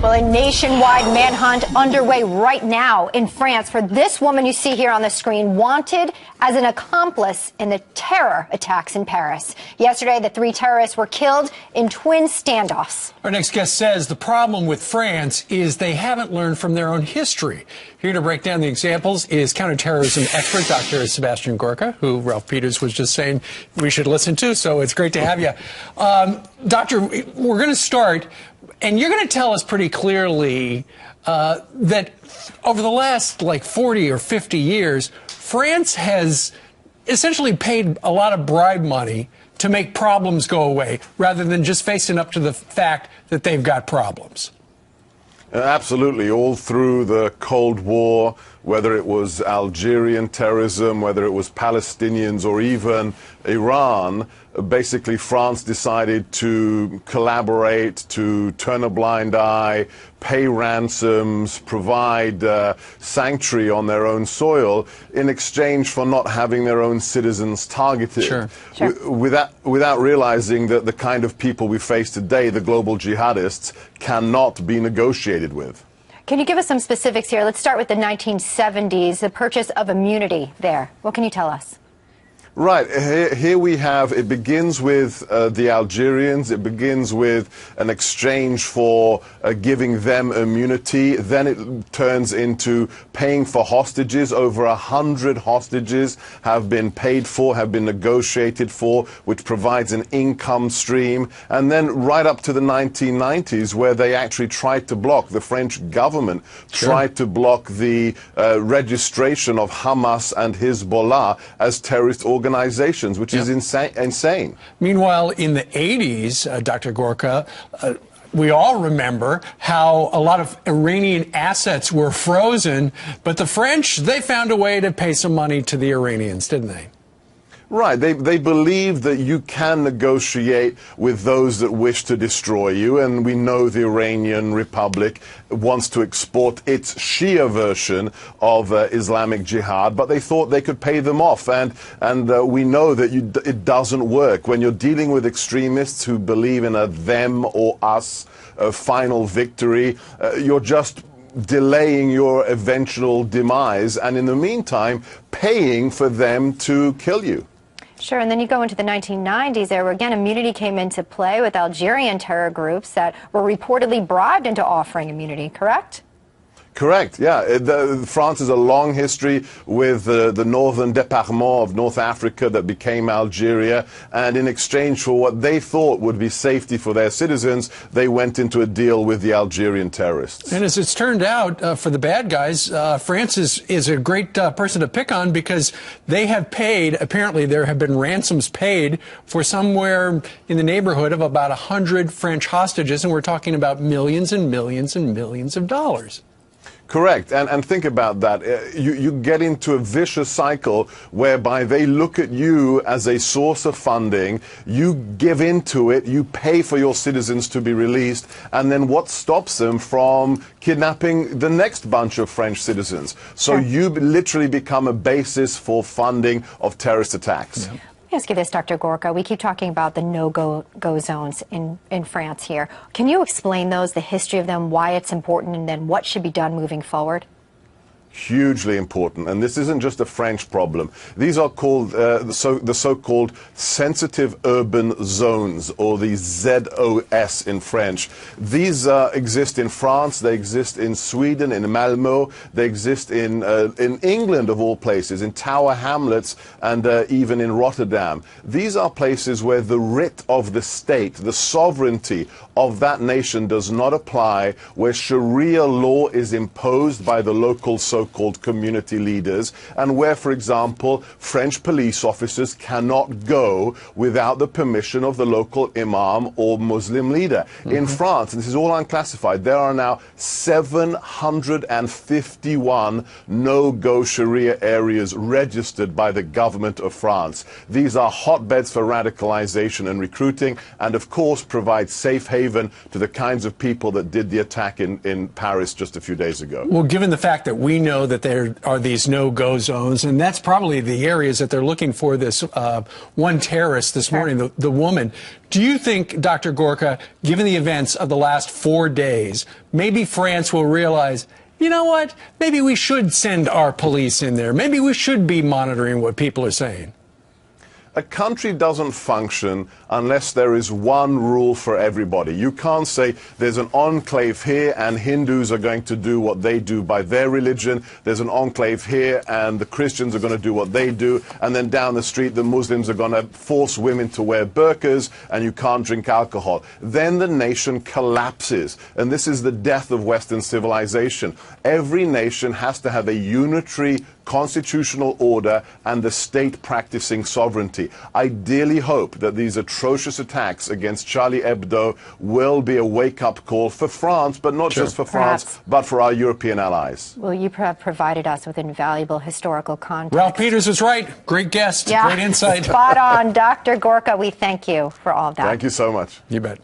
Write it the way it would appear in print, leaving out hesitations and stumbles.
Well, a nationwide manhunt underway right now in France for this woman you see here on the screen, wanted as an accomplice in the terror attacks in Paris. Yesterday, the 3 terrorists were killed in twin standoffs. Our next guest says the problem with France is they haven't learned from their own history. Here to break down the examples is counterterrorism expert Dr. Sebastian Gorka, who Ralph Peters was just saying we should listen to, so it's great to have you. Doctor, we're going to start, and you're going to tell us pretty clearly that over the last, 40 or 50 years, France has essentially paid a lot of bribe money to make problems go away, rather than just facing up to the fact that they've got problems. Absolutely. All through the Cold War, whether it was Algerian terrorism, whether it was Palestinians or even Iran, basically France decided to collaborate, to turn a blind eye, pay ransoms, provide sanctuary on their own soil in exchange for not having their own citizens targeted. Sure. Without realizing that the kind of people we face today, the global jihadists, cannot be negotiated with. Can you give us some specifics here? Let's start with the 1970s, the purchase of immunity there. What can you tell us? Right. Here we have, it begins with the Algerians. It begins with an exchange for giving them immunity. Then it turns into paying for hostages. Over 100 hostages have been paid for, have been negotiated for, which provides an income stream. And then right up to the 1990s, where they actually tried to block, the French government tried to block the registration of Hamas and Hezbollah as terrorist organizations, which is insane. Meanwhile, in the 80s, Dr. Gorka, we all remember how a lot of Iranian assets were frozen, but the French, they found a way to pay some money to the Iranians, didn't they? Right. They believe that you can negotiate with those that wish to destroy you, and we know the Iranian Republic wants to export its Shia version of Islamic Jihad, but they thought they could pay them off, and we know that it doesn't work. When you're dealing with extremists who believe in a them or us final victory, you're just delaying your eventual demise, and in the meantime, paying for them to kill you. Sure, and then you go into the 1990s there, where again immunity came into play with Algerian terror groups that were reportedly bribed into offering immunity, correct? Correct, yeah. France has a long history with the northern département of North Africa that became Algeria, and in exchange for what they thought would be safety for their citizens, they went into a deal with the Algerian terrorists. And as it's turned out, for the bad guys, France is a great person to pick on, because they have paid, apparently there have been ransoms paid for somewhere in the neighborhood of about 100 French hostages, and we're talking about millions and millions and millions of dollars. Correct, and think about that. You get into a vicious cycle whereby they look at you as a source of funding, you give into it, you pay for your citizens to be released, and then what stops them from kidnapping the next bunch of French citizens? So you literally become a basis for funding of terrorist attacks. Yeah. Let me ask you this, Dr. Gorka. We keep talking about the no-go zones in France here. Can you explain those, the history of them, why it's important, and then what should be done moving forward? Hugely important, and this isn't just a French problem. These are called the so-called sensitive urban zones, or the ZOS in French. These exist in France, they exist in Sweden, in Malmö, they exist in England of all places, in Tower Hamlets, and even in Rotterdam. These are places where the writ of the state, the sovereignty of that nation does not apply, where Sharia law is imposed by the local so-called community leaders, and where, for example, French police officers cannot go without the permission of the local imam or Muslim leader. In France, and this is all unclassified, there are now 751 no-go Sharia areas registered by the government of France. These are hotbeds for radicalization and recruiting, and of course provide safe haven to the kinds of people that did the attack in Paris just a few days ago. Well, given the fact that we know that there are these no-go zones, and that's probably the areas that they're looking for this one terrorist this morning, the woman. Do you think, Dr. Gorka, given the events of the last 4 days, maybe France will realize, you know what, maybe we should send our police in there. Maybe we should be monitoring what people are saying? A country doesn't function unless there is one rule for everybody. You can't say there's an enclave here and Hindus are going to do what they do by their religion. There's an enclave here and the Christians are going to do what they do. And then down the street, the Muslims are going to force women to wear burqas and you can't drink alcohol. Then the nation collapses. And this is the death of Western civilization. Every nation has to have a unitary constitutional order and the state practicing sovereignty. I dearly hope that these atrocious attacks against Charlie Hebdo will be a wake-up call for France, but not just for France, but for our European allies. Well, you have provided us with invaluable historical context. Ralph Peters was right. Great guest. Yeah. Great insight. Spot on. Dr. Gorka, we thank you for all of that. Thank you so much. You bet.